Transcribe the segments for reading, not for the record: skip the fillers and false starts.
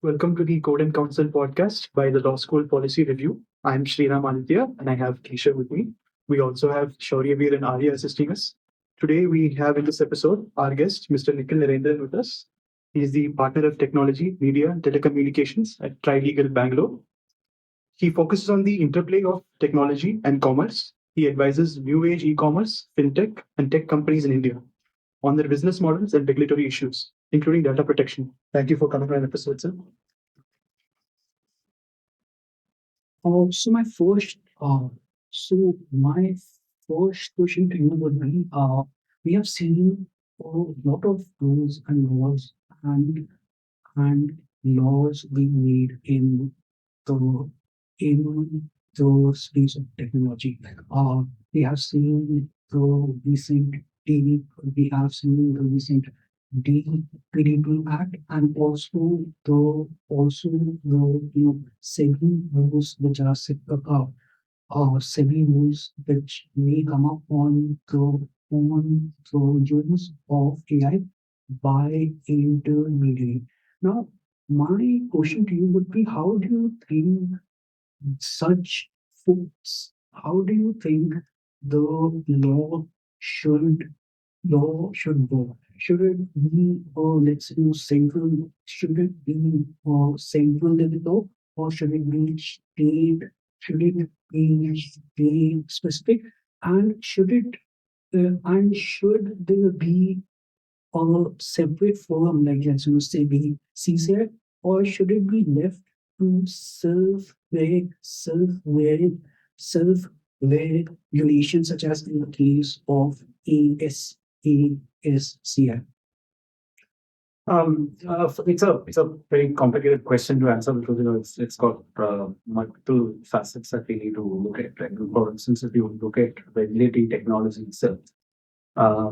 Welcome to the Code and Counsel podcast by the Law School Policy Review. I'm Sriram Aditya and I have Keshav with me. We also have Shaurya and Arya assisting us. Today we have in this episode our guest, Mr. Nikhil Narendran with us. He is the partner of technology, media, and telecommunications at Trilegal Bangalore. He focuses on the interplay of technology and commerce. He advises new age e-commerce, fintech, and tech companies in India on their business models and regulatory issues, including data protection. Thank you for coming on an episode, sir. So my first, my first question to you would be, we have seen a lot of rules and laws and and laws being made the in the space of technology. We have seen the recent TV, we have seen the recent DPDP Act, and also the SEBI rules which are SEBI rules which may come up on the use of AI by intermediary. Now, my question to you would be: How do you think such folks? How do you think the law should should go? Should it be, let's say, central? Should it be central level law, or should it be state? Should it be state specific? And should there be a separate forum like, let's say, the CCI, or should it be left to self-regulation, such as in the case of ASCI? It's a very complicated question to answer because it's got multiple facets that we need to look at. Right? For instance, if you look at regulatory technology itself, a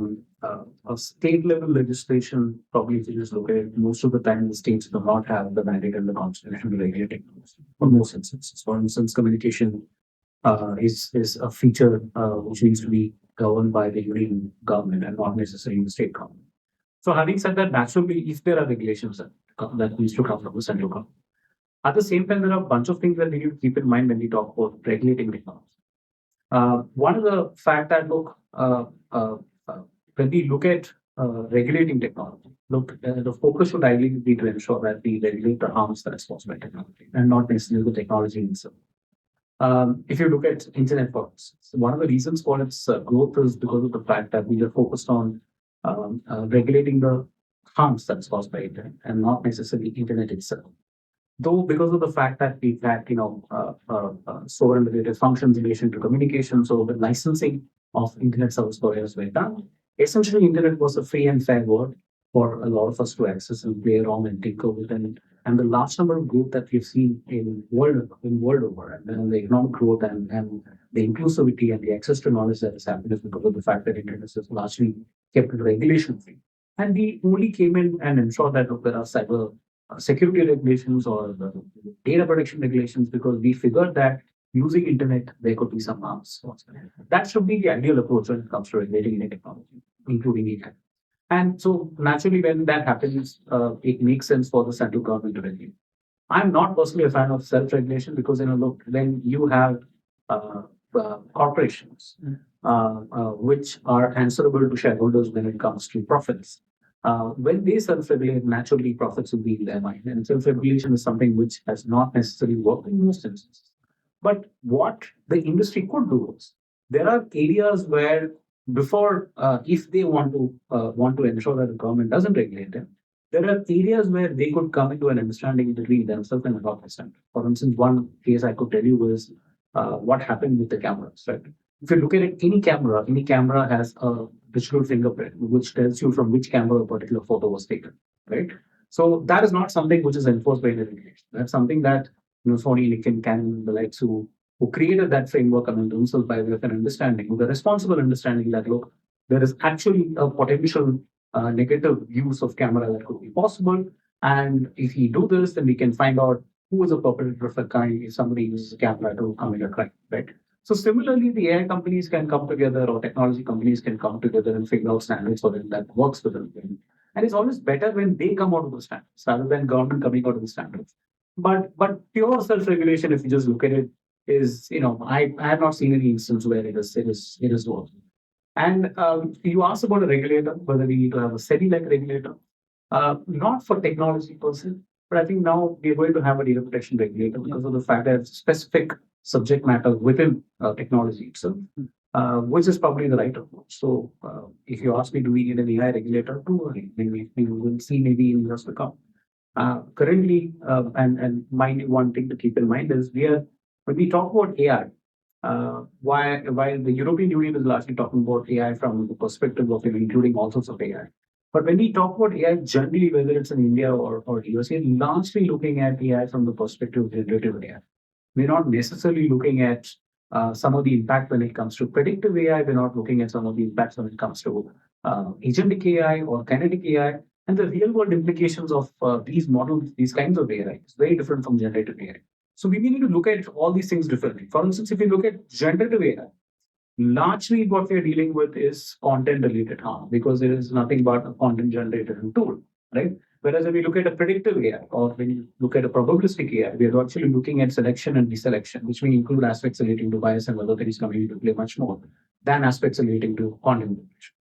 state level legislation probably if you just look at it, most of the time the states do not have the mandate and the constitution to regulate technology. For most instances, for instance, communication is a feature which needs to be governed by the union government and not necessarily the state government. So having said that, naturally, if there are regulations that needs to come from the central government, at the same time, there are a bunch of things that we need to keep in mind when we talk about regulating technology. One is the fact that when we look at regulating technology, the focus should ideally be to ensure that we regulate the harms that is caused by technology and not necessarily the technology itself. If you look at internet, for instance, one of the reasons for its growth is because of the fact that we are focused on regulating the harms that's caused by internet and not necessarily internet itself. Though because of the fact that we've had sovereign related functions in relation to communication, so the licensing of internet service providers were done. Essentially, internet was a free and fair word for a lot of us to access and play around and tinker with, and the large number of growth that we've seen in world over, and then the economic growth and the inclusivity and the access to knowledge that has happened is because of the fact that internet is largely kept regulation free. And we only came in and ensured that there are cyber security regulations or the data protection regulations because we figured that using internet there could be some harms. That should be the ideal approach when it comes to regulating any technology, including AI. And so naturally, when that happens, it makes sense for the central government to regulate. I'm not personally a fan of self-regulation because look, when you have corporations which are answerable to shareholders when it comes to profits, when they self-regulate, naturally profits will be in their mind, and self-regulation is something which has not necessarily worked in most instances. But what the industry could do is there are areas where before, if they want to ensure that the government doesn't regulate them, there are areas where they could come into an understanding between themselves and the government. For instance, one case I could tell you was what happened with the cameras. Right? If you look at it, any camera has a digital fingerprint which tells you from which camera a particular photo was taken. Right? So that is not something which is enforced by the regulation. That's something that Sony, Nikhil, Canon, the likes who created that framework among themselves by way of an understanding, with a responsible understanding that look, there is actually a potential negative use of camera that could be possible. And if we do this, then we can find out who is a perpetrator of a crime if somebody uses a camera to commit a crime, right? So similarly, the AI companies can come together or technology companies can come together and figure out standards for it that works for them. And it's always better when they come out of the standards rather than government coming out of the standards. But pure self-regulation, if you just look at it, is I have not seen any instance where it is working. And you asked about a regulator, whether we need to have a SEBI-like regulator, not for technology per se, but I think now we're going to have a data protection regulator because of the fact that it's specific subject matter within technology itself, which is probably the right approach. So, if you ask me, do we need an AI regulator? No, we will see maybe in years to come. Currently, and mind you, one thing to keep in mind is when we talk about AI, while the European Union is largely talking about AI from the perspective of including all sorts of AI. But when we talk about AI, generally, whether it's in India or US, we're largely looking at AI from the perspective of generative AI. We're not necessarily looking at some of the impact when it comes to predictive AI. We're not looking at some of the impacts when it comes to agentic AI or kinetic AI. And the real world implications of these models, these kinds of AI, is very different from generative AI. So we need to look at all these things differently. For instance, if you look at generative AI, largely what we're dealing with is content related harm because there is nothing but a content generated tool, right? Whereas when we look at a predictive AI or when you look at a probabilistic AI, we are actually looking at selection and deselection, which may include aspects relating to bias and other things coming into play much more than aspects relating to content generation.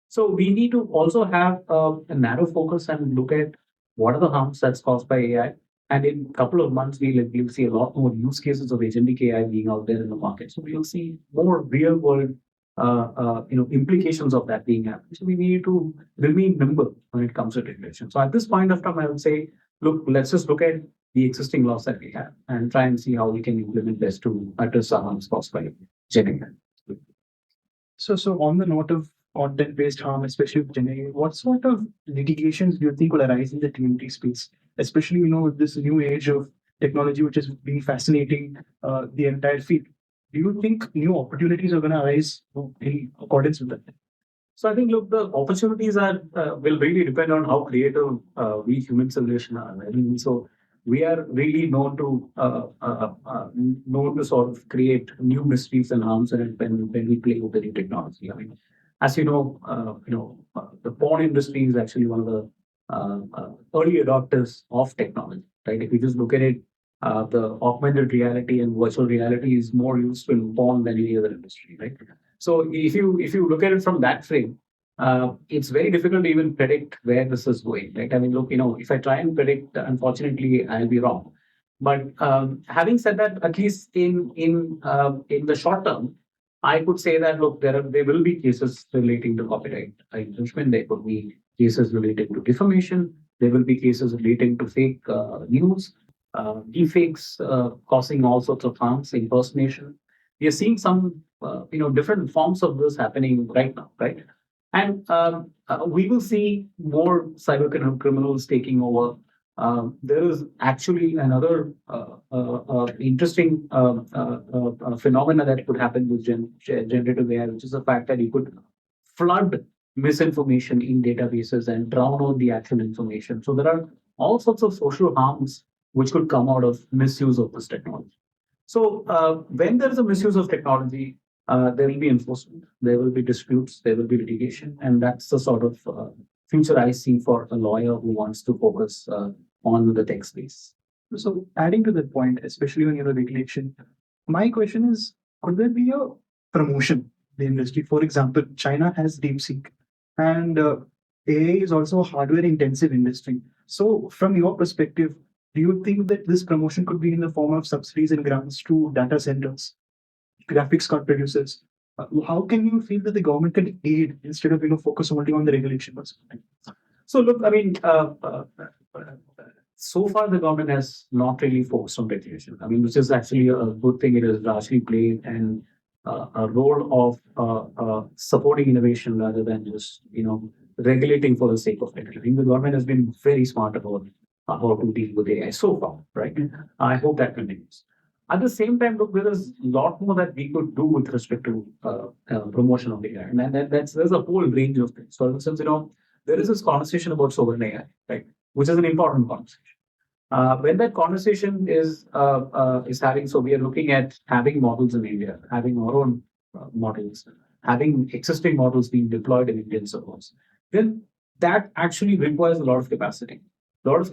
So we need to also have a narrow focus and look at what are the harms that's caused by AI. And in a couple of months, we'll see a lot more use cases of agentic AI being out there in the market. So we'll see more real world implications of that being happening. So we need to remain nimble when it comes to regulation. So at this point of time, I would say, look, let's just look at the existing laws that we have and try and see how we can implement this to address the harms caused by generative. So on the note of content-based harm, especially with generative, what sort of litigations do you think will arise in the TMT space, especially with this new age of technology, which has been fascinating the entire field? Do you think new opportunities are going to arise in accordance with that? So I think, look, the opportunities will really depend on how creative we human civilization are. I mean, so we are really known to sort of create new mysteries and harms when we play with the new technology. I mean, as you know, the porn industry is actually one of the early adopters of technology, right? If you just look at it, the augmented reality and virtual reality is more useful in porn than any other industry, right? So if you look at it from that frame, it's very difficult to even predict where this is going, right? I mean, look, if I try and predict, unfortunately, I'll be wrong. But having said that, at least in the short term, I could say that, look, there will be cases relating to copyright infringement. There could be cases relating to defamation. There will be cases relating to fake news, deepfakes causing all sorts of harms, impersonation. We are seeing some, different forms of this happening right now, right? And we will see more cyber criminals taking over. There is actually another interesting phenomena that could happen with generative AI, which is the fact that you could flood misinformation in databases and drown out the actual information. So there are all sorts of social harms which could come out of misuse of this technology. So when there is a misuse of technology, there will be enforcement, there will be disputes, there will be litigation, and that's the sort of future I see for a lawyer who wants to focus on the tech space. So adding to that point, especially when you're a regulation, my question is, could there be a promotion in the industry? For example, China has DeepSeek, and AI is also a hardware-intensive industry. So from your perspective, do you think that this promotion could be in the form of subsidies and grants to data centers, graphics card producers? How can you feel that the government can aid instead of focus only on the regulation? So look, I mean, so far the government has not really focused on regulation. I mean, which is actually a good thing. It has largely played a role of supporting innovation rather than just regulating for the sake of regulating. The government has been very smart about how to deal with AI so far, right? I hope that continues. At the same time, look, there is a lot more that we could do with respect to promotion of AI, and there's a whole range of things. For instance, there is this conversation about sovereign AI, right, which is an important conversation. When that conversation is having, so we are looking at having models in India, having our own models, having existing models being deployed in Indian servers. Then that actually requires a lot of capacity, a lot of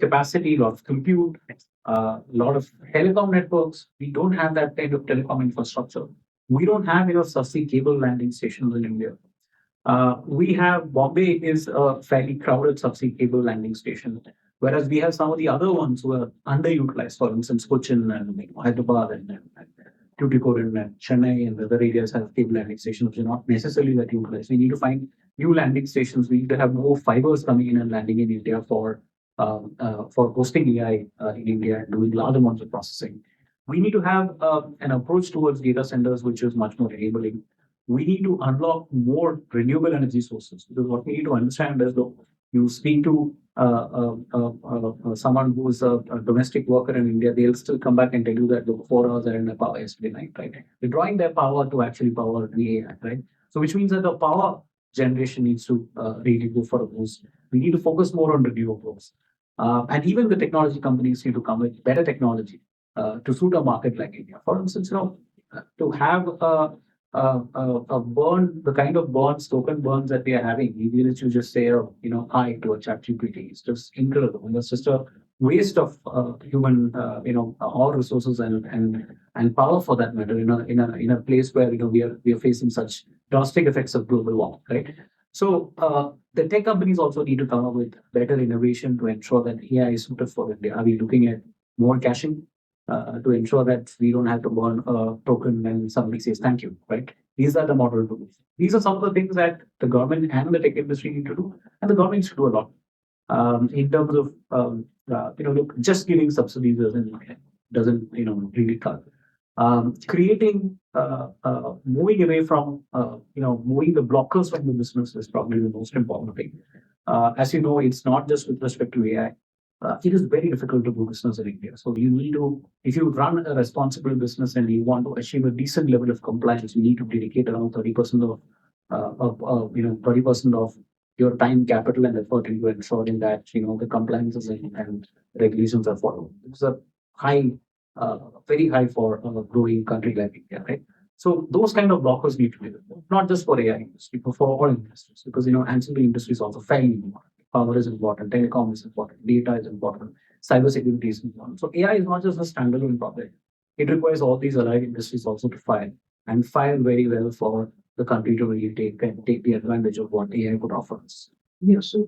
compute, a lot of telecom networks. We don't have that kind of telecom infrastructure. We don't have enough subsea cable landing stations in India. We have Bombay is a fairly crowded subsea cable landing station, whereas we have some of the other ones who are underutilized. For instance, Cochin and Hyderabad and Tuticorin and Chennai and other areas have cable landing stations which are not necessarily that utilized. We need to find new landing stations. We need to have more fibers coming in and landing in India for hosting AI in India and doing large amounts of processing. We need to have an approach towards data centers which is much more enabling. We need to unlock more renewable energy sources, because what we need to understand is, though you speak to someone who is a domestic worker in India, they'll still come back and tell you that, look, 4 hours I didn't have power yesterday night, right? They're drawing their power to actually power the AI, right? So which means that the power generation needs to really go for a boost. We need to focus more on renewables. And even the technology companies need to come with better technology to suit a market like India. For instance, to have a burn, the kind of burns, token burns that we are having, even if you just say, hi to a chat GPT, it's just incredible. And it's just a waste of human, all resources and power for that matter in a place where, we are facing such drastic effects of global warming, right? So the tech companies also need to come up with better innovation to ensure that AI is suited for India. Are we looking at more caching? To ensure that we don't have to burn a token when somebody says thank you, right? These are the model tools. These are some of the things that the government and the tech industry need to do, and the government should do a lot in terms of look, just giving subsidies doesn't really cut. Creating moving away from moving the blockers from the business is probably the most important thing. As you know, it's not just with respect to AI. It is very difficult to do business in India. So you need to, if you run a responsible business and you want to achieve a decent level of compliance, you need to dedicate around 30% of 30% of your time, capital, and effort into ensuring that the compliances and regulations are followed. It's a high, very high for a growing country like India, right? So those kind of blockers need to be removed, not just for AI industry, but for all industries, because ancillary industry is also fairly important. Power is important, telecom is important, data is important, cybersecurity is important. So AI is not just a standalone project. It requires all these allied industries also to fire and fire very well for the country to really take the advantage of what AI could offer us. Yeah, so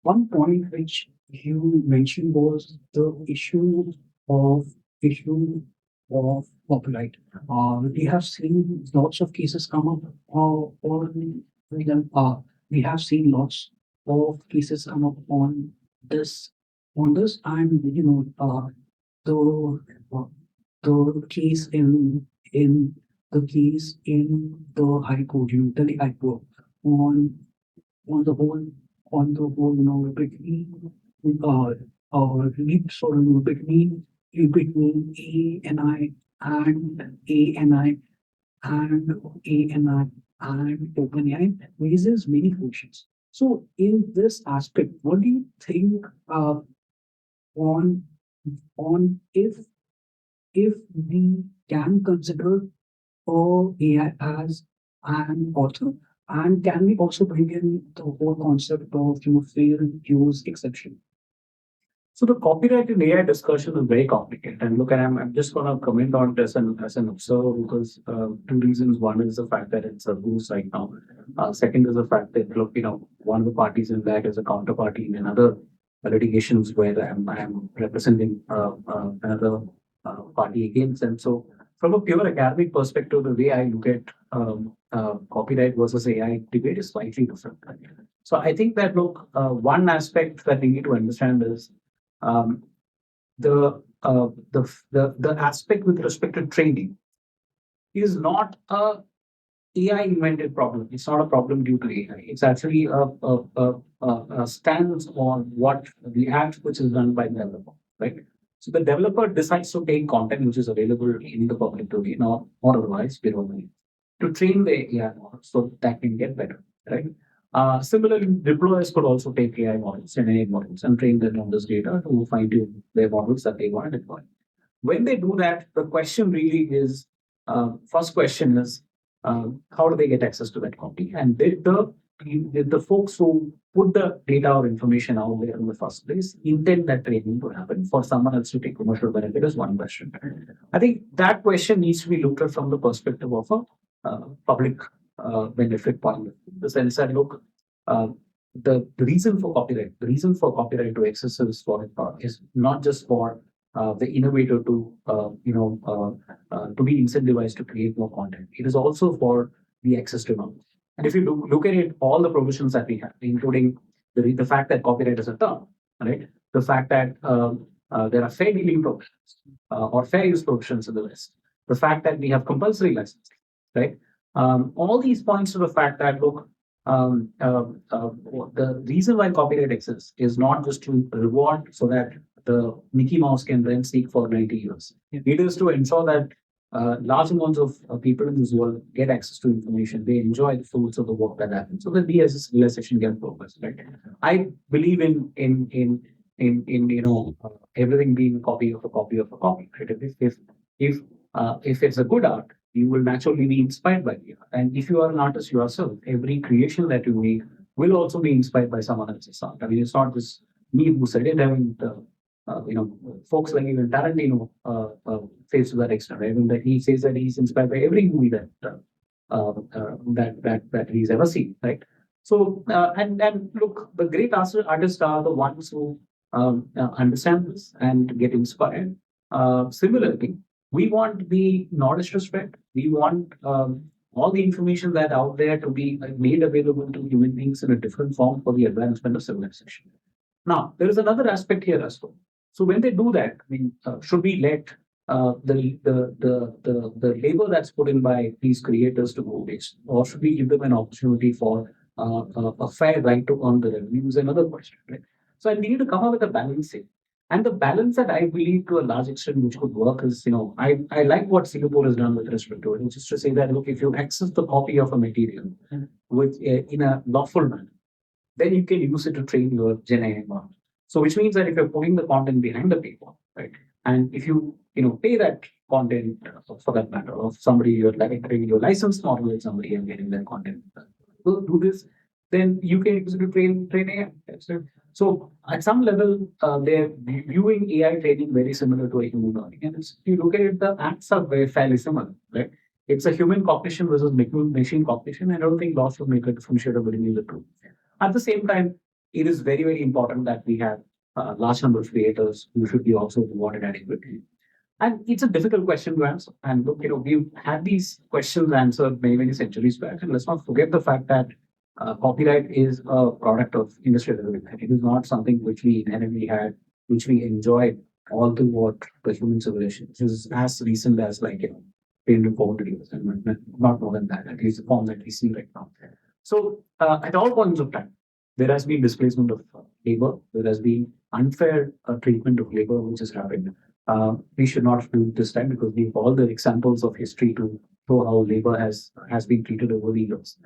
one point which you mentioned was the of issue of copyright. We have seen lots of cases come up we have seen lots of cases come up this on this, and the the case in the case in the High Court, Delhi High Court, on on the whole between sort of between ANI and ANI and ANI and OpenAI raises many questions. So in this aspect, what do you think on if we can consider AI as an author, and can we also bring in the whole concept of fair use exception? So the copyright in AI discussion is very complicated. And look, I'm just going to comment on this as an observer, because two reasons. One is the fact that it's a boost right now. Second is the fact that, look, one of the parties in that is a counterparty in another litigations where I'm representing another party against them. So from a pure academic perspective, the way I look at copyright versus AI debate is slightly different. So I think that, look, one aspect that we need to understand is the aspect with respect to training is not a AI invented problem. It's not a problem due to AI. It's actually a stance on what the act which is done by the developer, right? So the developer decides to take content which is available in the public domain or otherwise below to train the AI model so that can get better, right? Similarly, deployers could also take AI models and AI models and train them on this data to fine tune their models that they want to deploy. When they do that, the question really is, first question is, how do they get access to that copy? And did the the folks who put the data or information out there in the first place intend that training to happen for someone else to take commercial benefit is one question. I think that question needs to be looked at from the perspective of a public benefit point of view. In the sense that, look, the reason for copyright to exist is not just for the innovator to to be incentivized to create more content. It is also for the access to knowledge. And if you look at it, all the provisions that we have, including the fact that copyright is a term, right? The fact that there are fair dealing provisions or fair use provisions in the list. The fact that we have compulsory licensing, right? All these points to the fact that, look, the reason why copyright exists is not just to reward so that the Mickey Mouse can then seek for 90 years. It is to ensure that large amounts of people in this world get access to information. They enjoy the fruits of the work that happens, so that we as a civilization can progress. Right? I believe in everything being a copy of a copy of a copy. Right? If it's a good art, you will naturally be inspired by the art. And if you are an artist yourself, every creation that you make will also be inspired by someone else's art. I mean, it's not just me who said it. I mean, folks like even Tarantino face to that extent. Right? I mean, that he says that he's inspired by every movie that he's ever seen. Right? So and look, the great artists are the ones who understand this and get inspired. Similarly, we want the knowledge to spread. We want all the information that out there to be made available to human beings in a different form for the advancement of civilization. Now, there is another aspect here as well. So when they do that, I mean, should we let the labor that's put in by these creators to go waste, or should we give them an opportunity for a fair right to earn the revenue? Is another question, right? So I need to come up with a balance here. And the balance that I believe to a large extent which could work is, I like what Singapore has done with respect to it, which is to say that, look, if you access the copy of a material with in a lawful manner, then you can use it to train your Gen AI model. So which means that if you're putting the content behind the paper, right, and if you pay that content for that matter of somebody you're like creating your licensed model with somebody and getting that content will do this, then you can use it to train AI. So at some level, they're viewing AI training very similar to a human learning. And if you look at it, the acts are very fairly similar, right? It's a human cognition versus machine cognition. I don't think law should make a differentiator between the two. At the same time, it is very, very important that we have a large number of creators who should be also rewarded adequately. And it's a difficult question to answer. And look, we've had these questions answered many, many centuries back. And let's not forget the fact that copyright is a product of industrial development. It is not something which we inherently had, which we enjoyed all throughout the human civilization. This is as recent as patent 400 years, and not more than that, at least the form that we see right now. So at all points of time, there has been displacement of labor. There has been unfair treatment of labor, which has happened. We should not do it this time because we have all the examples of history to show how labor has been treated over the years.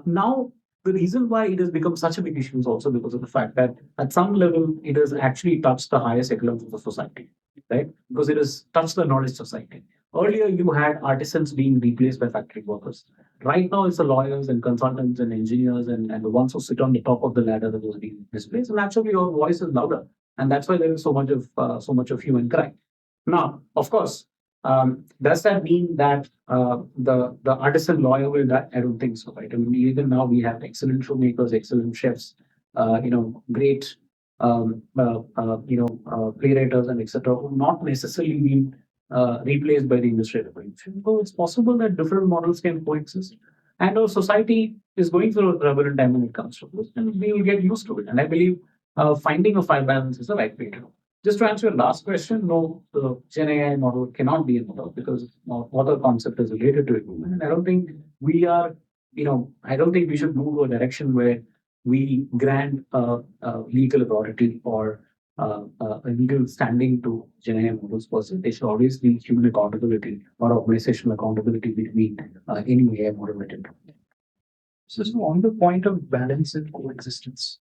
Now, the reason why it has become such a big issue is also because of the fact that at some level, it has actually touched the highest echelons of the society, right? Because it has touched the knowledge society. Earlier, you had artisans being replaced by factory workers. Right now, it's the lawyers and consultants and engineers and the ones who sit on the top of the ladder that was being displaced. And naturally, your voice is louder, and that's why there is so much of hue and cry. Now, of course, does that mean that the artisan lawyer will die? I don't think so. Right? I mean, even now we have excellent filmmakers, excellent chefs, great playwriters and etc. who not necessarily been replaced by the industrial revolution. So it's possible that different models can coexist, and our society is going through a turbulent time when it comes to this, and we will get used to it. And I believe finding a fine balance is the right way to go. Just to answer your last question, no, the Gen AI model cannot be a model because other concept is related to it. And I don't think we are, I don't think we should move to a direction where we grant legal authority or a legal standing to Gen AI models per se. There should always be human accountability or organizational accountability between any AI model that it. So on the point of balance and coexistence,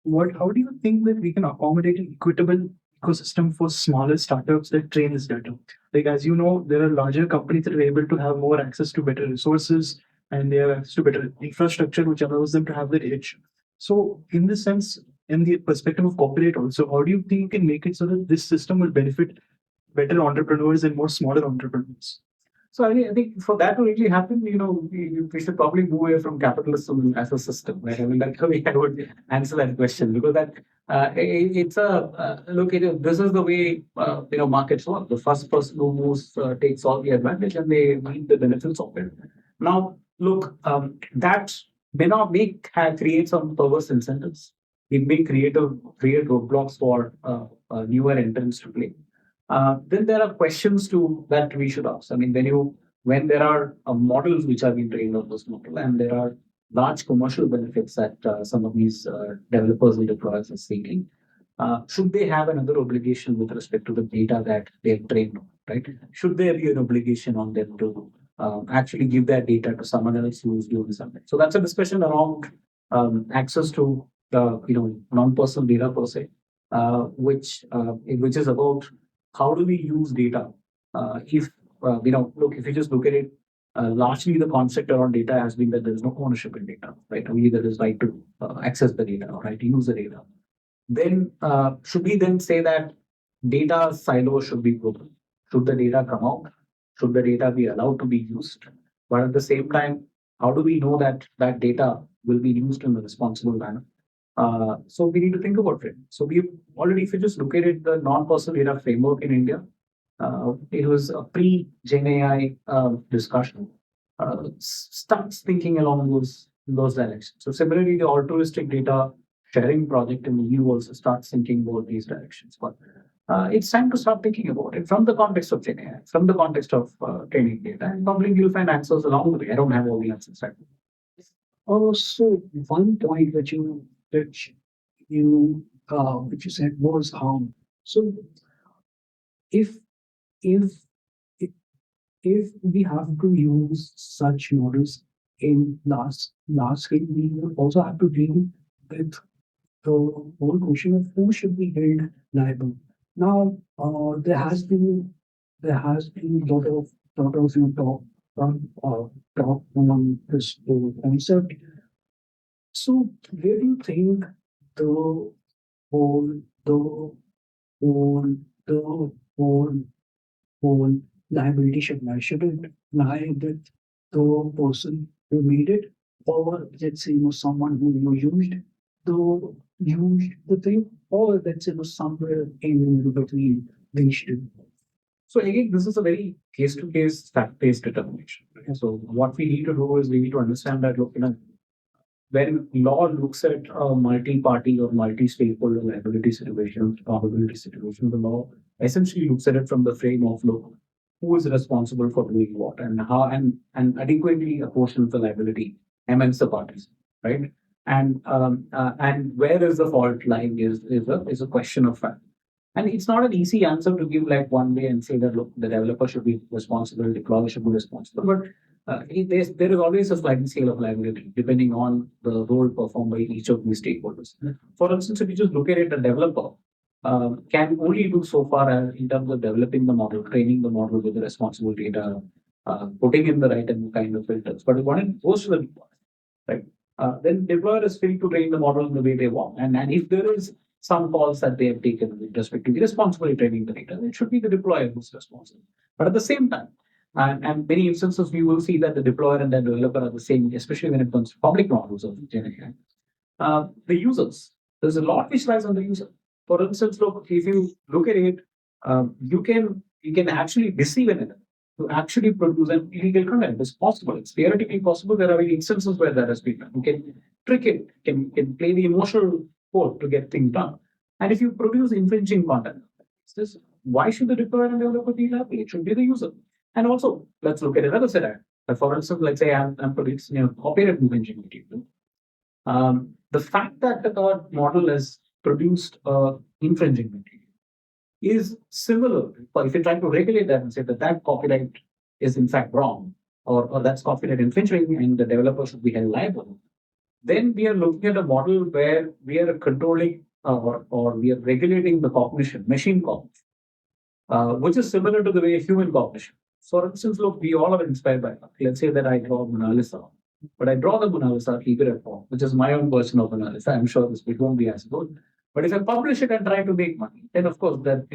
how do you think that we can accommodate an equitable ecosystem for smaller startups that train this data? Like, as you know, there are larger companies that are able to have more access to better resources, and they have access to better infrastructure, which allows them to have their edge. So, in this sense, in the perspective of copyright, also, how do you think you can make it so that this system will benefit better entrepreneurs and more smaller entrepreneurs? So I think for that to really happen, we should probably move away from capitalism as a system, right? I mean, that's the way I would answer that question, because that it's a look. This is the way markets work. The first person who moves takes all the advantage, and they reap the benefits of it. Now, look, that may not create some perverse incentives. It may create roadblocks for newer entrants to play. Then there are questions to that we should ask. I mean, when there are models which have been trained on this model, and there are large commercial benefits that some of these developers and deployers are seeking, should they have another obligation with respect to the data that they've trained on, right? Should there be an obligation on them to actually give that data to someone else who's doing something? So that's a discussion around access to non-personal data per se, which is about how do we use data? If if you just look at it, largely the concept around data has been that there is no ownership in data, right? Only there is right to access the data or right to use the data. Then should we then say that data silos should be broken? Should the data come out? Should the data be allowed to be used? But at the same time, how do we know that that data will be used in a responsible manner? So we need to think about it. So we've already, if you just look at it, the non-personal data framework in India, it was a pre-Gen AI discussion, starts thinking along those directions. So similarly, the altruistic data sharing project in the EU also starts thinking about these directions. But it's time to start thinking about it from the context of Gen AI, from the context of training data, and probably you'll find answers along the way. I don't have all the answers right now. Also, one point which you said was harm. So if if if if we have to use such models in large scale, we will also have to deal with the whole question of who should be held liable. Now, there has been lot of talk on this whole concept. So where do you think the whole the whole the whole liability should lie? Should it lie with the person who made it, or let's say someone who used the thing, or let's say somewhere in the middle between these two? So again, this is a very case-to-case, fact-based determination. Right? So what we need to do is we need to understand that when law looks at a multi-party or multi-stakeholder liability situation, probability situation, the law essentially looks at it from the frame of who is responsible for doing what and how and adequately apportion the liability amongst the parties, right? And where is the fault lying is a question of fact. And it's not an easy answer to give like one way and say that look, the developer should be responsible, the deployer should be responsible. But there is always a sliding scale of liability depending on the role performed by each of these stakeholders. For instance, if you just look at it, a developer can only do so far in terms of developing the model, training the model with the responsible data, putting in the right kind of filters. But when it goes to the deployer, right, then deployer is free to train the model in the way they want. And if there is some calls that they have taken with respect to irresponsibly training the data, it should be the deployer who's responsible. But at the same time, and many instances, we will see that the deployer and the developer are the same, especially when it comes to public models of Gen AI. The users, there's a lot which lies on the user. For instance, look, if you look at it, you can actually deceive an enemy to actually produce an illegal content. It's possible. It's theoretically possible. There are many instances where that has been done. You can trick it, can play the emotional code to get things done. And if you produce infringing content, why should the deployer and developer be liable? It should be the user. And also, let's look at another scenario. For instance, let's say I'm producing copyright infringing material. The fact that the model has produced infringing material is similar. But if you try to regulate that and say that copyright is in fact wrong, or that's copyright infringing and the developer should be held liable, then we are looking at a model where we are controlling or we are regulating the cognition, machine cognition, which is similar to the way human cognition. For instance, look, we all are inspired by art. Let's say that I draw Mona Lisa, but I draw the Mona Lisa, keep it at home, which is my own version of Mona Lisa. I'm sure this it won't be as good. But if I publish it and try to make money, then of course that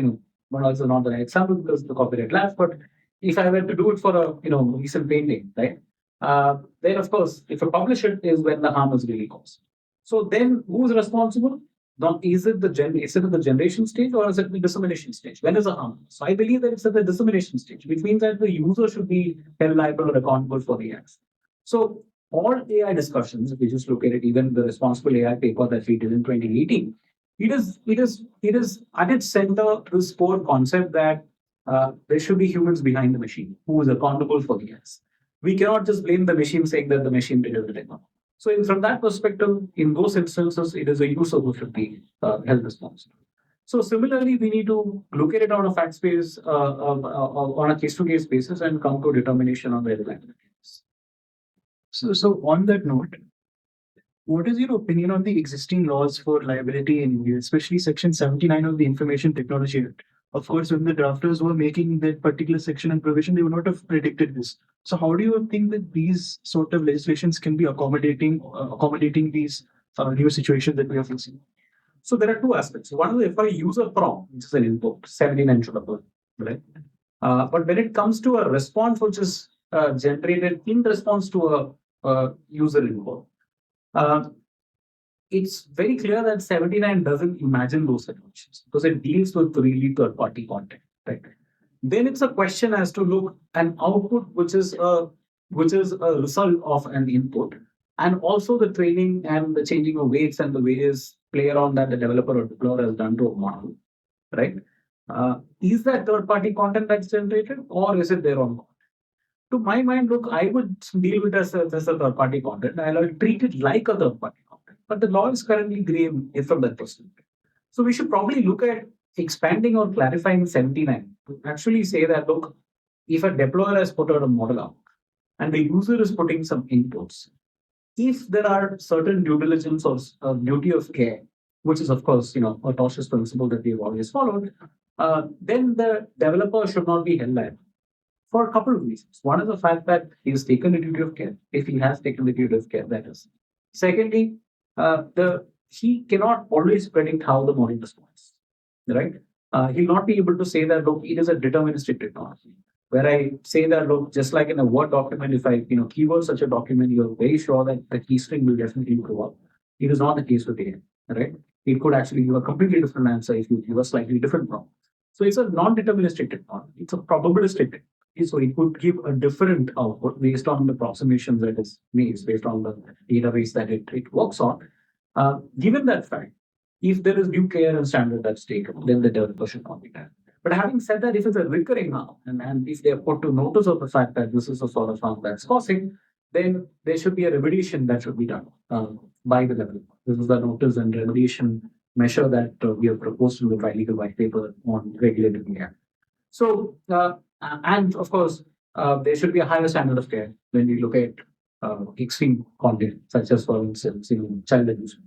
Mona Lisa is not the right example because the copyright lapse. But if I were to do it for a recent painting, right? Then of course, if I publish it, is when the harm is really caused. So then, who's responsible? Now, is it at the generation stage or is it the dissemination stage? When is the harm? So I believe that it's at the dissemination stage, which means that the user should be held liable or accountable for the acts. So all AI discussions, if we just look at it, even the responsible AI paper that we did in 2018, it is at its center this core concept that there should be humans behind the machine who is accountable for the acts. We cannot just blame the machine saying that the machine did everything. So, from that perspective, in those instances, it is a user who should be held responsible. So, similarly, we need to look at it on a fact space, on a case-to-case basis, and come to a determination on whether that is. So on that note, what is your opinion on the existing laws for liability in India, especially Section 79 of the Information Technology Act? Of course, when the drafters were making that particular section and provision, they would not have predicted this. So, how do you think that these sort of legislations can be accommodating these new situations that we are facing? So there are two aspects. One is if I use a prompt, which is an input, 79 should apply, right? But when it comes to a response which is generated in response to a user input, it's very clear that 79 doesn't imagine those situations because it deals with really third-party content, right? Then it's a question as to look an output which is a result of an input, and also the training and the changing of weights and the various play around that the developer or deployer has done to a model, right? Is that third-party content that's generated, or is it their own content? To my mind, look, I would deal with it as a third-party content. I'll treat it like a third-party content. But the law is currently gray from that perspective. So we should probably look at expanding or clarifying 79 to actually say that, look, if a deployer has put out a model out and the user is putting some inputs, if there are certain due diligence or duty of care, which is, of course, a cautious principle that we've always followed, then the developer should not be held liable for a couple of reasons. One is the fact that he has taken the duty of care, if he has taken the duty of care, that is. Secondly, he cannot always predict how the model responds, right? He'll not be able to say that, look, it is a deterministic technology. Where I say that, look, just like in a Word document, if I keyword such a document, you're very sure that the key string will definitely grow up. It is not the case with AI, right? It could actually give a completely different answer if you give a slightly different prompt. So it's a non-deterministic technology. It's a probabilistic technology. So it could give a different output based on the approximations that is made, based on the database that it works on. Given that fact, if there is due care and standard that's taken, then the developer should not be done. But having said that, if it's a recurring harm, and if they are put to notice of the fact that this is a sort of harm that's causing, then there should be a remediation that should be done by the developer. This is the notice and remediation measure that we have proposed in the Trilegal white paper on regulated AI. So, and of course, there should be a higher standard of care when we look at extreme content, such as, for instance, child abuse,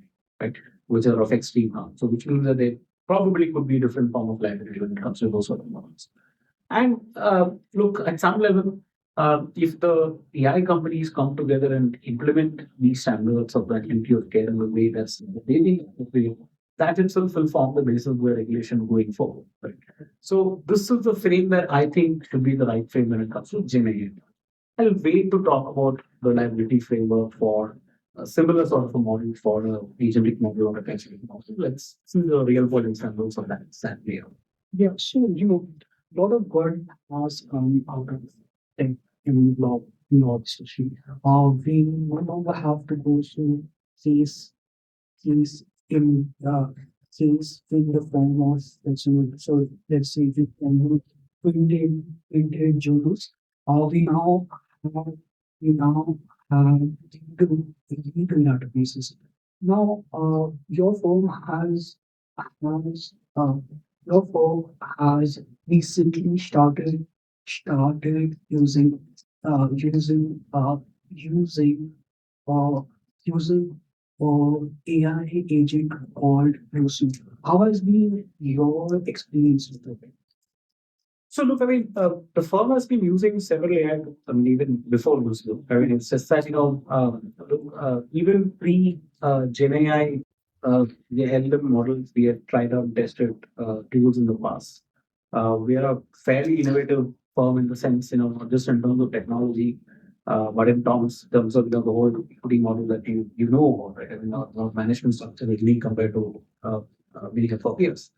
right, which are of extreme harm. So, which means that they probably could be a different form of liability when it comes to those sort of models. And look, at some level, if the AI companies come together and implement these standards of that duty of care in the way that's that itself will form the basis of the regulation going forward. Right? So this is the frame that I think should be the right frame when it comes to GenAI. I'll wait to talk about the liability framework for a similar sort of a model for an agentic model or a agentic model. Let's see the real world examples of that later. Yeah, so a lot of good has come out of tech in law especially. We no longer have to go to case case in case in the form of so let's say we can printed journals. We now have we now have legal databases. Now, your firm has your firm has recently started using using uh, using AI agent called Lucy. How has been your experience with it? So look, I mean, the firm has been using several AI tools, I mean, even before Lucio. I mean, it's just that, even pre Gen AI, the LLM models, we have tried out, tested tools in the past. We are a fairly innovative firm in the sense, not just in terms of technology, but in terms of the whole equity model that you know about, right? I mean, our management structure is unique compared to many of our peers.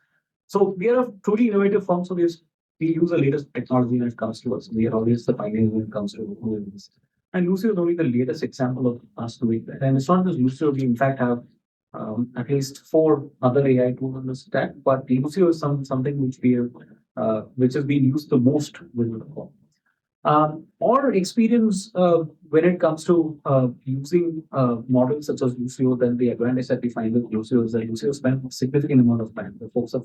So we are a truly innovative firm. So we use the latest technology when it comes to us. We are always the pioneers when it comes to doing this. And Lucio is only the latest example of us doing that. And it's not just Lucio. We in fact have at least 4 other AI tools on the stack. But Lucio is something which has been used the most within the firm. Or experience when it comes to using models such as Lucio, then the advantage that we find with Lucio is that Lucio spends a significant amount of time. The folks have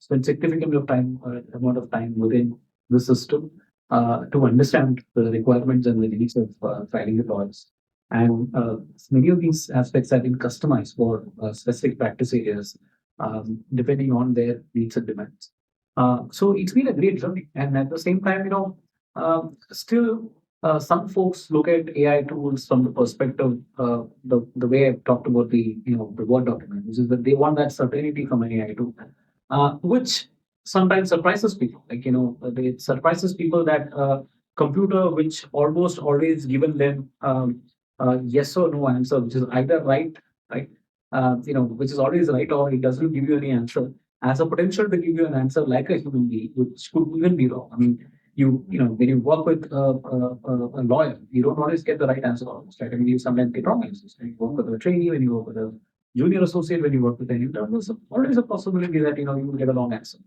spent significant amount of time within the system to understand the requirements and the needs of filing the laws. And many of these aspects have been customized for specific practice areas, depending on their needs and demands. So it's been a great journey. And at the same time, still, some folks look at AI tools from the perspective, the way I've talked about the Word document, which is that they want that certainty from an AI tool, which sometimes surprises people. It surprises people that computer, which almost always given them yes or no answer, which is either right, which is always right, or it doesn't give you any answer, has a potential to give you an answer like a human being, which could even be wrong. I mean, when you work with a lawyer, you don't always get the right answer almost, right? I mean, you sometimes get wrong answers. When you work with a trainee, when you work with a junior associate, when you work with an intern, there's always a possibility that you will get a wrong answer.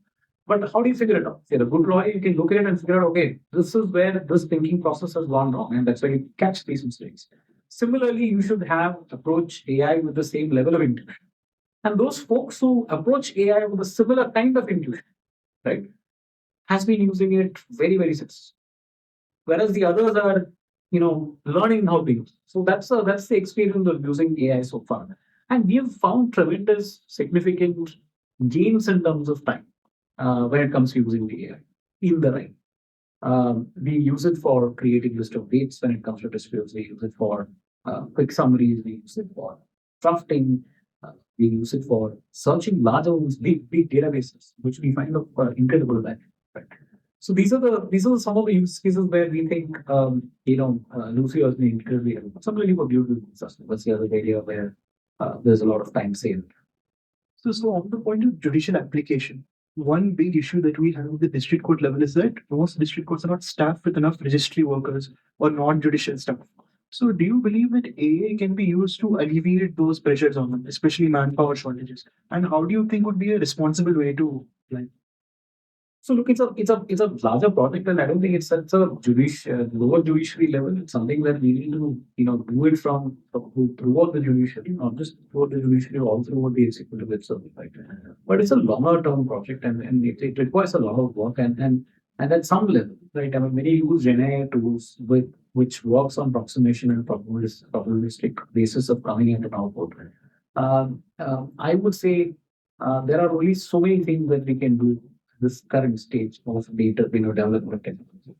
But how do you figure it out? If you're a good lawyer, you can look at it and figure out, okay, this is where this thinking process has gone wrong, and that's where you catch these mistakes. Similarly, you should approach AI with the same level of intuition. And those folks who approach AI with a similar kind of intuition, right, has been using it very, very successfully. Whereas the others are, learning how to use it. So that's the experience of using AI so far. And we have found tremendous significant gains in terms of time when it comes to using the AI in the right. We use it for creating list of dates when it comes to disputes. We use it for quick summaries. We use it for drafting. We use it for searching large amounts, big databases, which we find of incredible value. Right. So these are some of the use cases where we think Lucy has been incredibly helpful. Similarly for beauty system, that's the other area where there's a lot of time saved. So on the point of judicial application, one big issue that we have at the district court level is that most district courts are not staffed with enough registry workers or non-judicial staff. So do you believe that AI can be used to alleviate those pressures on them, especially manpower shortages? And how do you think would be a responsible way to like? So look, it's a larger project, and I don't think it's at a lower judiciary level. It's something that we need to do it from throughout the judiciary, not just throughout the judiciary, all throughout the executive itself, right? But it's a longer term project, and it requires a lot of work, and at some level, right? I mean, many use Gen AI tools which works on approximation and probabilistic basis of coming into an output. I would say there are only so many things that we can do this current stage of data development technology.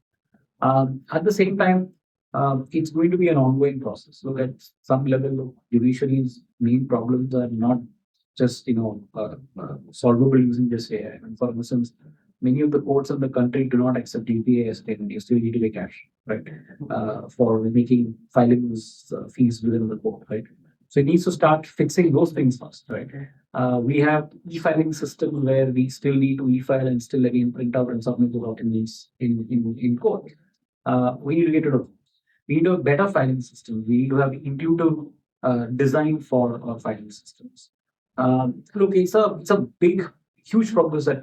At the same time, it's going to be an ongoing process. Look, at some level, judiciary's main problems are not just solvable using just AI. And for instance, many of the courts in the country do not accept UPI as payment. You still need to pay cash, right, for making filings fees within the court, right? So it needs to start fixing those things first, right? We have e-filing system where we still need to e-file and still again print out and submit the documents in court. We need to get rid of. We need a better filing system. We need to have intuitive design for our filing systems. Look, it's a big, huge progress that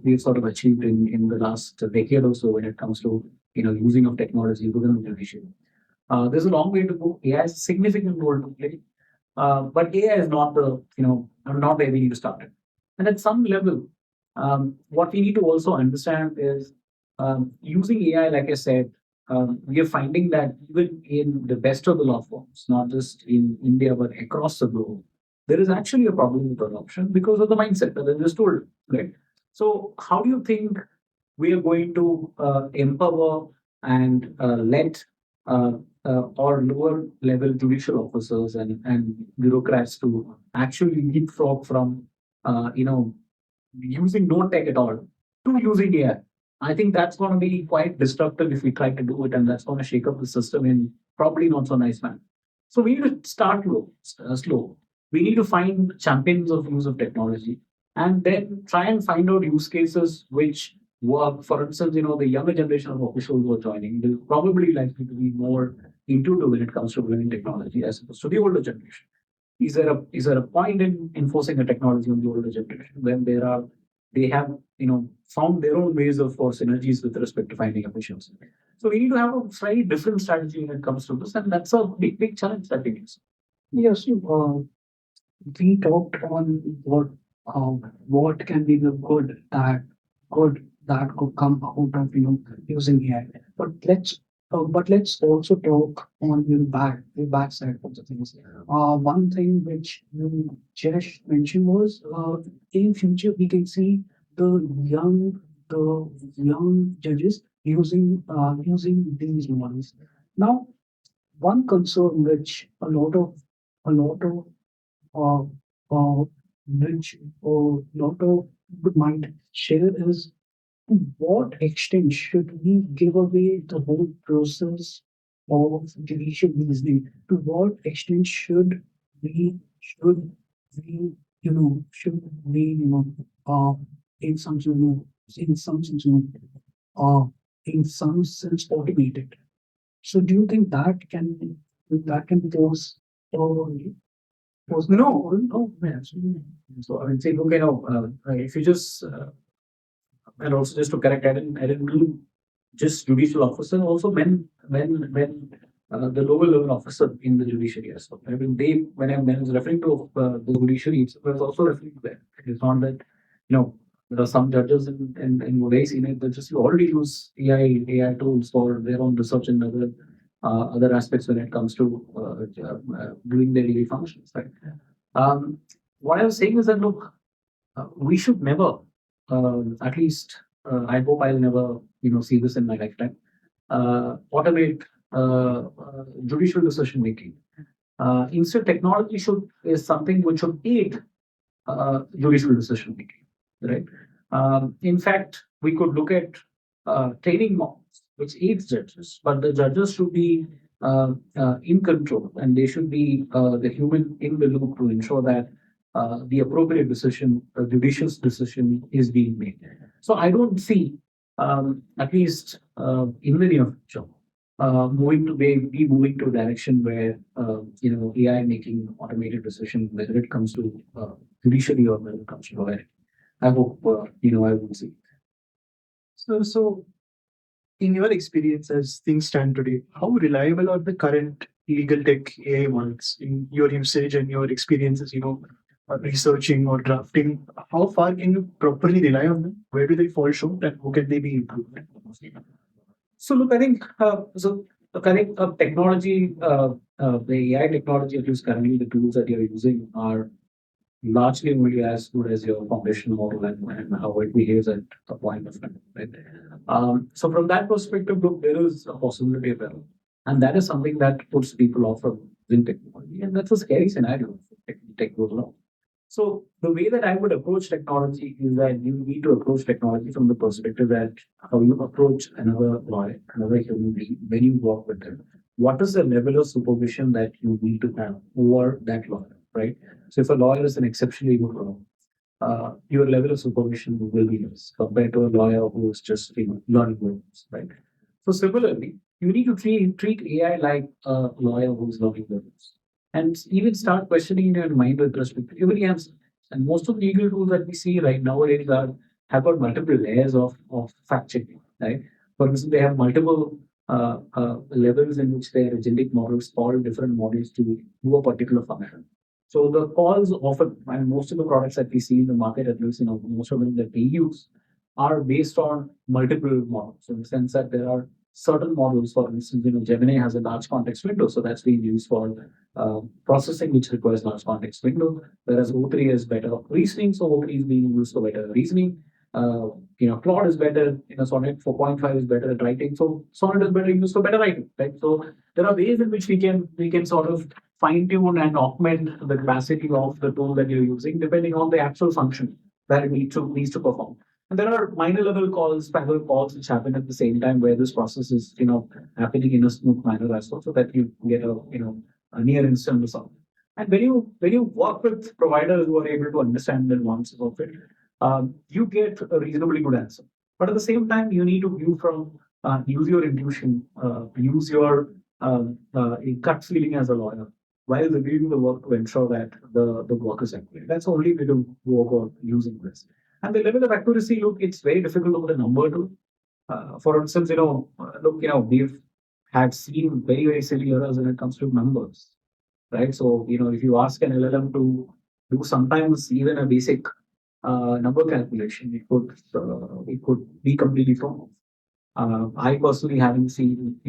we've sort of achieved in the last decade or so when it comes to using of technology within the judiciary. There's a long way to go. AI has a significant role to play, but AI is not not where we need to start it. And at some level, what we need to also understand is using AI. Like I said, we are finding that even in the best of the law firms, not just in India but across the globe, there is actually a problem with adoption because of the mindset that I just told. Right. So, how do you think we are going to empower and let or lower level judicial officers and bureaucrats to actually leapfrog from using no tech at all to using AI. I think that's going to be quite disruptive if we try to do it, and that's going to shake up the system in probably not so nice manner. So we need to start slow. We need to find champions of use of technology, and then try and find out use cases which work. For instance, the younger generation of officials who are joining will probably likely to be more intuitive when it comes to learning technology as opposed to the older generation. Is there a point in enforcing a technology on the older generation when they have found their own ways of for synergies with respect to finding efficiency? So we need to have a slightly different strategy when it comes to this, and that's a big challenge that we face. Yes, we talked on what can be the good that could come out of using AI. But let's also talk on the back side of the things. One thing which you just mentioned was in future we can see the young judges using these models. Now, one concern which a lot of uh, uh, which a lot of good mind share is to what extent should we give away the whole process of judicial reasoning? To what extent should we uh, in some sort of, in some sense, uh, in some sense automate it? So do you think that can cause No, yes. So I would say, look, if you just and also just to correct, I didn't mean just judicial officer, also when the lower level officer in the judiciary as well. I mean, when I was referring to the judiciary, I was also referring to that. It's not that there are some judges in very senior judges who already use AI tools for their own research and other aspects when it comes to doing their daily functions, right? Um, what I was saying is that look, we should never, at least I hope I'll never, see this in my lifetime, automate judicial decision making. Instead, technology is something which should aid judicial decision making, right? In fact, we could look at training models which aids judges, but the judges should be in control, and they should be the human in the loop to ensure that the appropriate decision, judicious decision, is being made. So I don't see, at least in the near future, moving to a direction where AI making automated decision, whether it comes to judiciary or whether it comes to lawyer. I hope I will see. So, in your experience as things stand today, how reliable are the current legal tech AI models in your usage and your experiences, researching or drafting? How far can you properly rely on them? Where do they fall short and how can they be improved? So look, I think the current technology, the AI technology, at least currently the tools that you're using are largely only as good as your foundation model and how it behaves at a point of time, right? So from that perspective, look, there is a possibility of error, and that is something that puts people off from using technology, and that's a scary scenario if tech goes wrong. So the way that I would approach technology is that you need to approach technology from the perspective that how you approach another lawyer, another human being when you work with them. What is the level of supervision that you need to have over that lawyer, right? So if a lawyer is an exceptionally good lawyer, your level of supervision will be less compared to a lawyer who is just learning rules, right? So similarly, you need to treat AI like a lawyer who's learning the rules, and even start questioning in your mind with respect to every answer. And most of the legal tools that we see right nowadays have got multiple layers of fact checking, right? For instance, they have multiple levels in which their agentic models call different models to do a particular function. So the calls often, and most of the products that we see in the market, at least most of them that we use, are based on multiple models. In the sense that there are certain models, for instance, Gemini has a large context window, so that's being used for processing, which requires large context window. Whereas O3 is better reasoning, so O3 is being used for better reasoning. Claude is better, Sonnet 4.5 is better at writing. So Sonnet is better used for better writing, right? So there are ways in which we can sort of fine tune and augment the capacity of the tool that you're using depending on the actual function that it needs to perform. And there are minor level calls, parallel calls, which happen at the same time where this process is, happening in a smooth manner as well, so that you get a near instant result. And when you work with providers who are able to understand the nuances of it, you get a reasonably good answer. But at the same time, you need to view from use your intuition, use your gut feeling as a lawyer while reviewing the work to ensure that the work is accurate. That's the only way to go about using this. And the level of accuracy, look, it's very difficult to put a number to. For instance, look, we've had seen very, very silly errors when it comes to numbers, right? So, if you ask an LLM to do sometimes even a basic number calculation, it could be completely wrong. I personally haven't seen,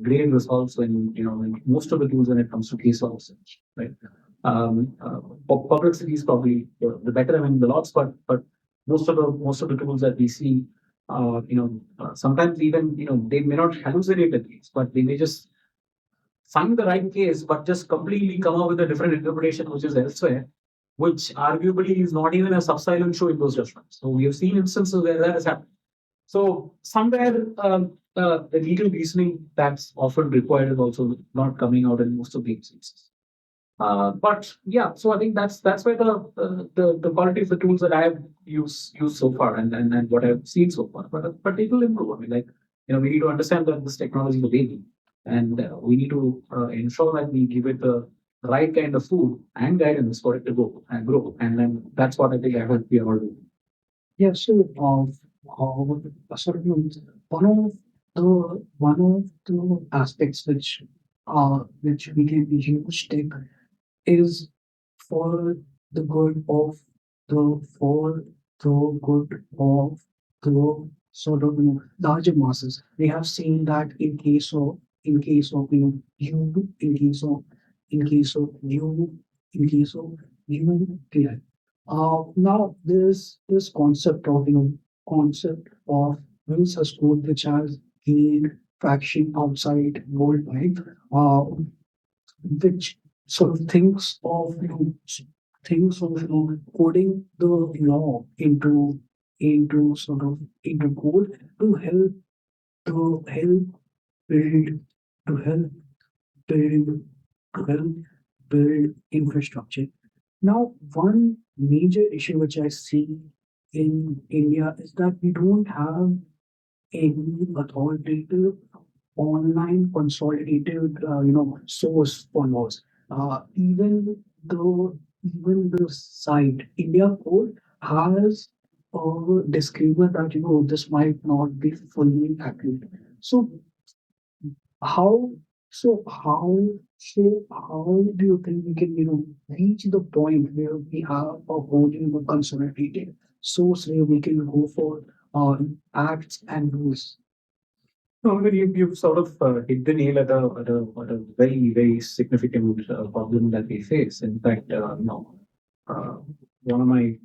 great results when most of the tools when it comes to case law research, right? Publicity is probably the better among the lots, but most of the tools that we see, sometimes even they may not hallucinate the case, but they may just find the right case, but just completely come up with a different interpretation which is elsewhere, which arguably is not even a subsilent show in those judgments. So we have seen instances where that has happened. So somewhere the legal reasoning that's often required is also not coming out in most of the instances. But yeah, so I think that's where the quality of the tools that I have used so far and what I've seen so far. But it will improve. I mean, we need to understand that this technology is a baby, and we need to ensure that we give it the right kind of food and guidance for it to go and grow. And then that's what I think I hope we all do. Yeah, so sort of one of the aspects which we can use tech is for the good of the sort of larger masses. We have seen that in case of you in case of AI. Now there's this concept of research code which has gained traction outside worldwide, which sort of thinks of coding the law into code to help build to help build to help build infrastructure. Now, one major issue which I see in India is that we don't have any authoritative online consolidated source for laws. Even the site India Code has a disclaimer that this might not be fully accurate. So how how do you think we can reach the point where we have a whole consolidated source where we can go for acts and rules? No, I mean, you've sort of hit the nail at a very, very significant problem that we face. In fact, uh, one of my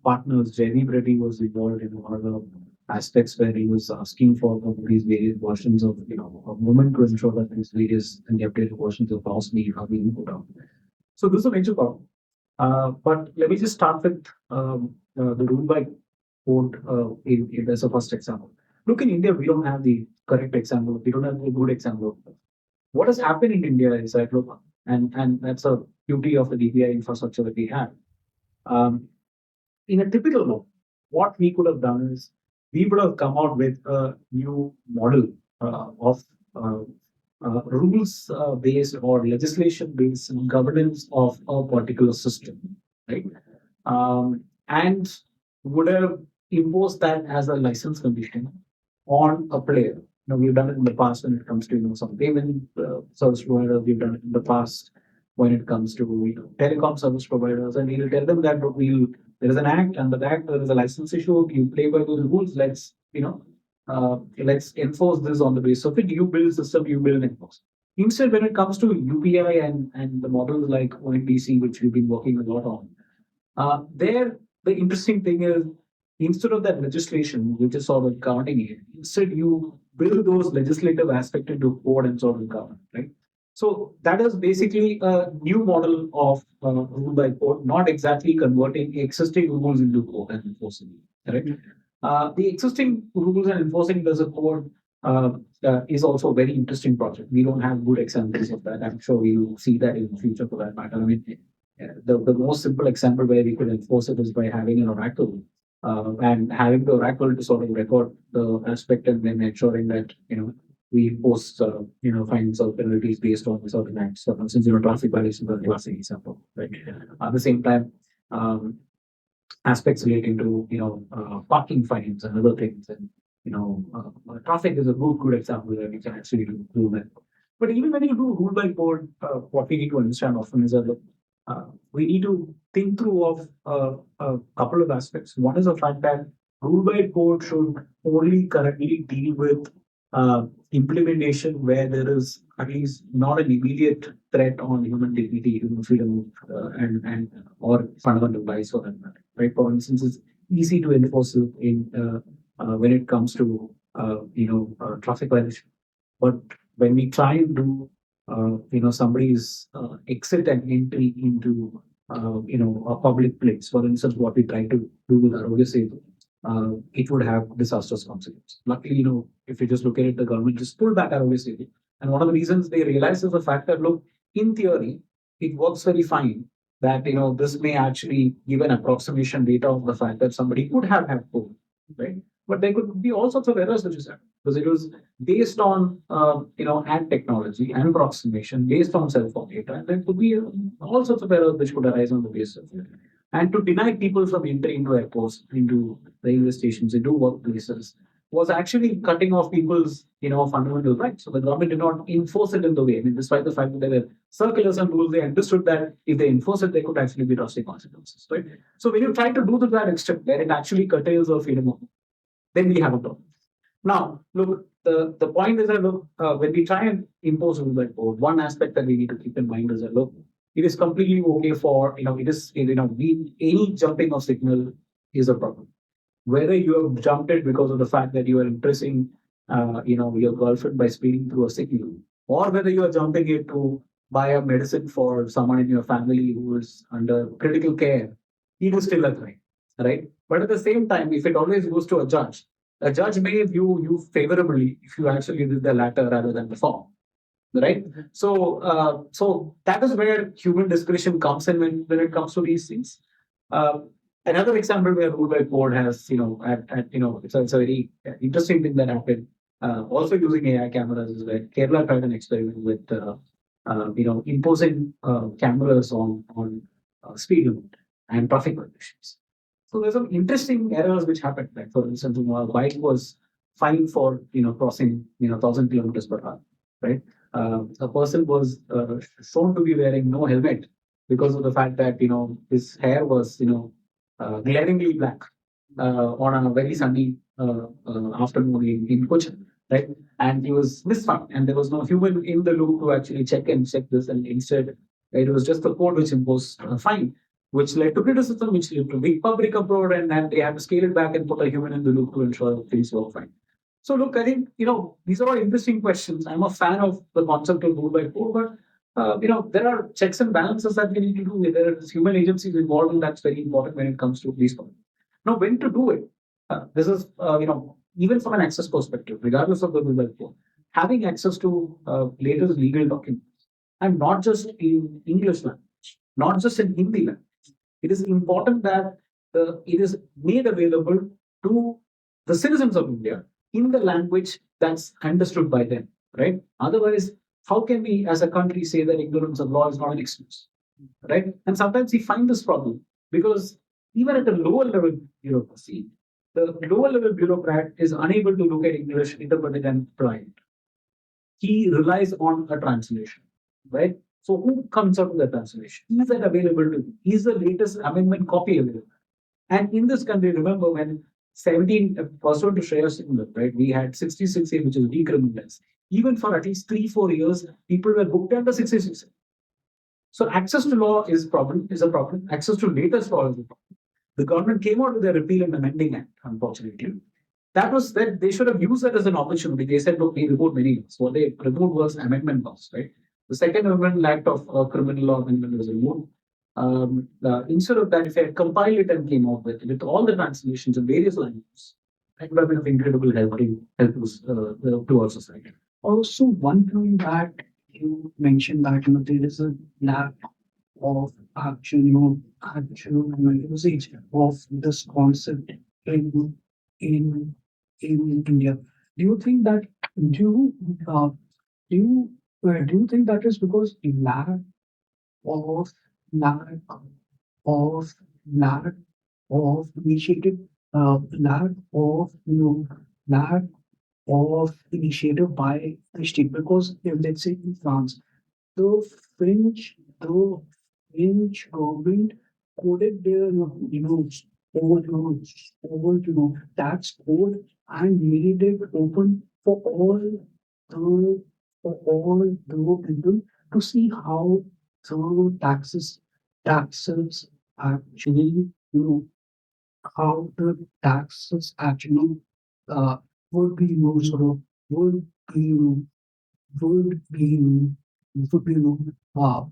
partners, Jerry Brady, was involved in one of the aspects where he was asking for these various versions of a movement to ensure that these various and the updated versions of laws are being put out. So this is a major problem. But let me just start with the rule by code as a first example. Look, in India, we don't have the correct example. We don't have a good example of this. What has happened in India is that, look, and that's a beauty of the DPI infrastructure that we have. Um, in a typical law, what we could have done is we would have come out with a new model of rules based or legislation based governance of a particular system, right? And would have imposed that as a license condition on a player. We've done it in the past when it comes to some payment service providers. We've done it in the past when it comes to telecom service providers, and we'll tell them that look, there is an act, and the act there is a license issue. You play by those rules. Let's enforce this on the basis of it. You build system, you build networks. Instead, when it comes to UPI and the models like ONDC, which we've been working a lot on, there the interesting thing is instead of that legislation, which is sort of governing it, instead you build those legislative aspects into code and sort of govern, right? So that is basically a new model of rule by code, not exactly converting existing rules into code and enforcing it, right? The existing rules and enforcing as a code is also a very interesting project. We don't have good examples of that. I'm sure we'll see that in the future for that matter. I mean, the most simple example where we could enforce it is by having an oracle and having the oracle to sort of record the aspect and then ensuring that, we post, fines or penalties based on certain acts. So, for instance, traffic violations are a classic example, right? At the same time, aspects relating to, parking fines and other things. And, traffic is a good example where we can actually do that. But even when you do rule by code, what we need to understand often is that we need to think through of a couple of aspects. One is the fact that rule by code should only currently deal with implementation where there is at least not an immediate threat on human dignity, human freedom, and or fundamental rights for that matter. Right? For instance, it's easy to enforce it in when it comes to traffic violation, but when we try and do somebody's exit and entry into a public place, for instance, what we try to do with our safety, it would have disastrous consequences. Luckily, if you just look at it, the government just pulled back our safety. And one of the reasons they realized is the fact that, look, in theory, it works very fine that, this may actually give an approximation data of the fact that somebody could have had COVID, right? But there could be all sorts of errors which is happening because it was based on, ad technology and approximation based on cell phone data. And there could be all sorts of errors which could arise on the basis of it. And to deny people from entering into airports, into railway stations, into workplaces, was actually cutting off people's, fundamental rights. So the government did not enforce it in the way. I mean, despite the fact that there were circulars and rules, they understood that if they enforce it, there could actually be drastic consequences, right? So when you try to do to that extent, where it actually curtails our freedom of, then we have a problem. Now, look, the point is that, look, when we try and impose rule by code, one aspect that we need to keep in mind is that, look, it is completely okay for, any jumping of signal is a problem. Whether you have jumped it because of the fact that you are impressing, your girlfriend by speeding through a signal, or whether you are jumping it to buy a medicine for someone in your family who is under critical care, it is still a crime, right? But at the same time, if it always goes to a judge may view you favorably if you actually did the latter rather than the former, right? So that is where human discretion comes in when it comes to these things. Another example where rule by code has, it's a very interesting thing that happened. Also using AI cameras is where Kerala tried an experiment with, imposing cameras on speed limit and traffic violations. So there's some interesting errors which happened. Like for instance, a bike was fined for crossing 1,000 kilometers per hour, right? A person was shown to be wearing no helmet because of the fact that his hair was glaringly black on a very sunny afternoon in Cochin, right? And he was misfound, and there was no human in the loop to actually check this, and instead it was just the court which imposed a fine, which led to criticism, which led to big public uproar, and then they had to scale it back and put a human in the loop to ensure that things were fine. So look, I think these are all interesting questions. I'm a fan of the concept of rule by code, but there are checks and balances that we need to do. There are human agencies involved, and that's very important when it comes to these problems. Now, when to do it? This is even from an access perspective, regardless of the rule by code, having access to latest legal documents, and not just in English language, not just in Hindi language. It is important that it is made available to the citizens of India in the language that's understood by them, right? Otherwise, how can we as a country say that ignorance of law is not an excuse, right? And sometimes we find this problem because even at a lower level bureaucracy, the lower level bureaucrat is unable to look at English, interpret it, and apply it. He relies on a translation, right? So who comes out with the translation? Is that available to you? Is the latest amendment copy available? And in this country, remember when 17 pursuant to Shreya Singhal, right? We had 66A, which is decriminalized. Even for at least 3-4 years, people were booked under 66A. So access to law is a problem. Access to latest law is a problem. The government came out with a repeal and amending act, unfortunately. That was that they should have used that as an opportunity. They said, look, we removed many laws. What they removed was amendment laws, right? The second amendment act of criminal law amendment was removed. Instead of that, if I compiled it and came out with all the translations in various languages, that would have been of incredible help to our society. Also, one thing that you mentioned that there is a lack of actual usage of this concept in in in India. Do you think that do you do you do you think that is because of lack of lack of initiative, lack of lack of initiative by the state? Because let's say in France, the the French government coded their over tax code and made it open for the all the people to see how the taxes actually how the taxes actually uh, would be sort of would be would be would be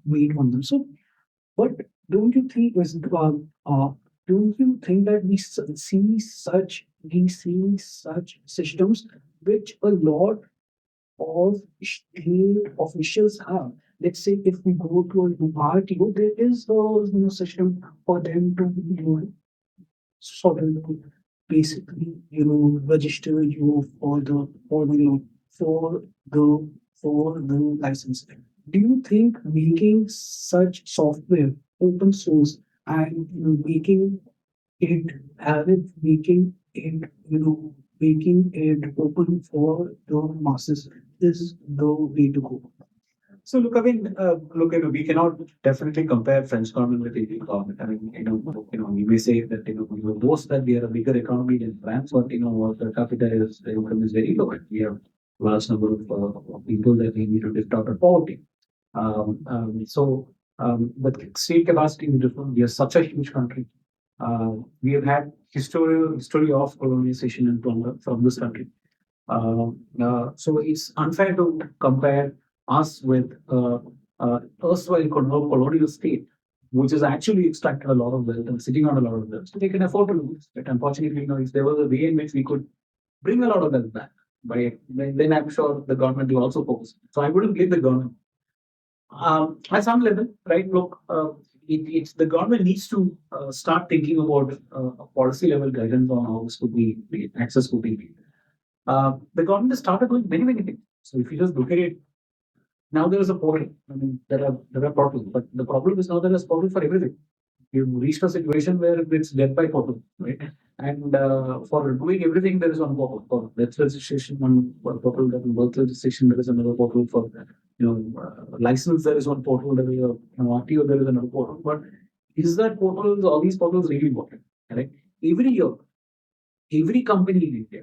made on them. So, but don't you think don't you think that we see such systems which a lot of state officials have? Let's say if we go to a RTO, there is a system for them to sort of basically register you for the for the license. Do you think making such software open source and making it making it open for the masses is the way to go? So look, I mean, we cannot definitely compare French government with Indian government. I mean, we may say that we will boast that we are a bigger economy than France, but our per capita income is very low. We have vast number of people that we need to lift out of poverty. But state capacity is different. We are such a huge country. We have had history of colonization and plunder from this country. So it's unfair to compare us with erstwhile colonial state, which has actually extracted a lot of wealth and sitting on a lot of wealth. So they can afford to lose it. Unfortunately, if there was a way in which we could bring a lot of wealth back, then I'm sure the government will also focus. So I wouldn't blame the government. At some level, right? Look, it's the government needs to start thinking about a policy level guidance on how this could be access could be made. The government has started doing many things. So if you just look at it, now there is a portal. I mean, there are portals, but the problem is now there is portal for everything. You've reached a situation where it's death by portal, right? And for doing everything, there is one portal. For death registration, one portal. For birth registration, there is another portal. For license, there is one portal. There is RTO, there is another portal. But is that portal? All these portals really working? Right? Every year, every company in India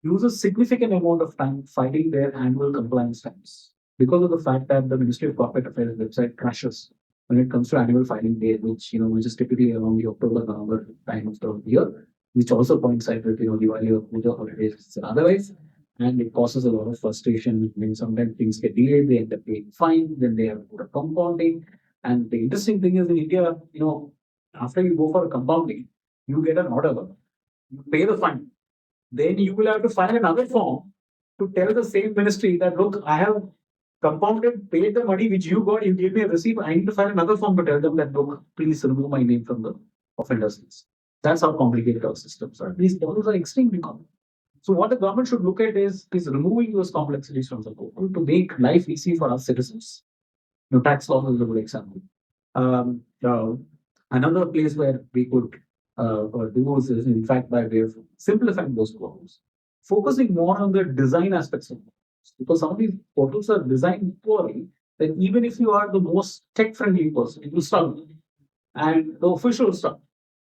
uses significant amount of time filing their annual compliance times because of the fact that the Ministry of Corporate Affairs website crashes when it comes to annual filing day, which is typically around the October-November time of the year, which also coincides with Diwali or Puja holidays and otherwise, and it causes a lot of frustration. I mean, sometimes things get delayed, they end up paying fine, then they have to put a compounding. And the interesting thing is in India, after you go for a compounding, you get an order, you pay the fine, then you will have to file another form to tell the same ministry that look, I have compounded, paid the money which you got, you gave me a receipt. I need to file another form to tell them that look, please remove my name from the offenders list. That's how complicated our systems are. These models are extremely common. So what the government should look at is removing those complexities from the portal to make life easy for our citizens. Tax law is a good example. Another place where we could do is in fact by way of simplifying those portals, focusing more on the design aspects of portals. Because some of these portals are designed poorly, then even if you are the most tech-friendly person, it will struggle. And the officials struggle.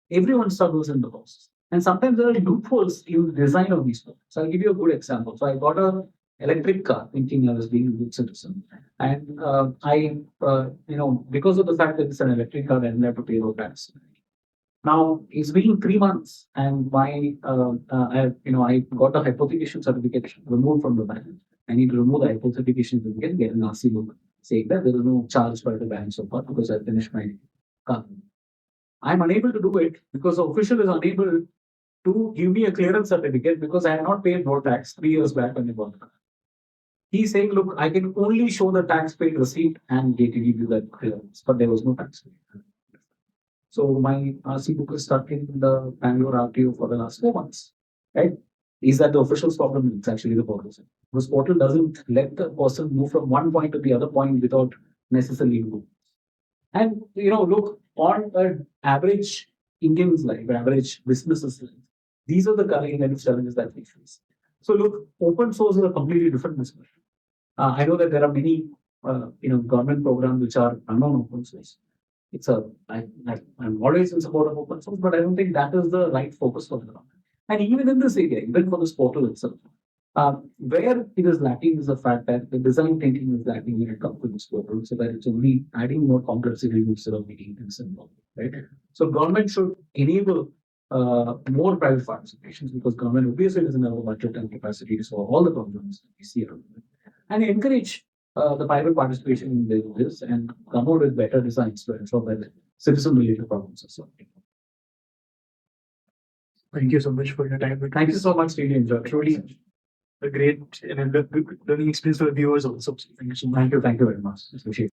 Everyone struggles in the process. And sometimes there are loopholes in the design of these portals. So I'll give you a good example. So I got an electric car thinking I was being a good citizen. And because of the fact that it's an electric car, I didn't have to pay road tax. Now it's been 3 months, and I got a hypothecation certificate removed from the bank. I need to remove the hypothecation certificate, get an RC book saying that there is no charge by the bank so far because I finished my company. I'm unable to do it because the official is unable to give me a clearance certificate because I had not paid more tax 3 years back when I bought the car. He's saying, look, I can only show the tax paid receipt and get to give you that clearance, but there was no tax paid. So my RC book is stuck in the Bangalore RTO for the last 4 months. Right? Is that the official's problem? It's actually the portal's. This portal doesn't let the person move from one point to the other point without necessarily moving. And look, on an average Indian's life, average business's life, these are the current kind of challenges that we face. So look, open source is a completely different discussion. I know that there are many government programs which are non-open source. I'm always in support of open source, but I don't think that is the right focus for the government. And even in this area, even for this portal itself, where it is lacking is the fact that the design thinking is lacking when it comes to this portal, so that it's only adding more complexity instead of making things simple, right? So government should enable more private participations because government obviously doesn't have a budget and capacity to solve all the problems that we see around it, and encourage the private participation in this and come out with better designs to ensure that citizen-related problems are solved. Thank you so much for your time. Thank you so much. Really enjoyed it. Truly a great and learning experience for the viewers also. Thank you so much. Thank you very much. Appreciate it.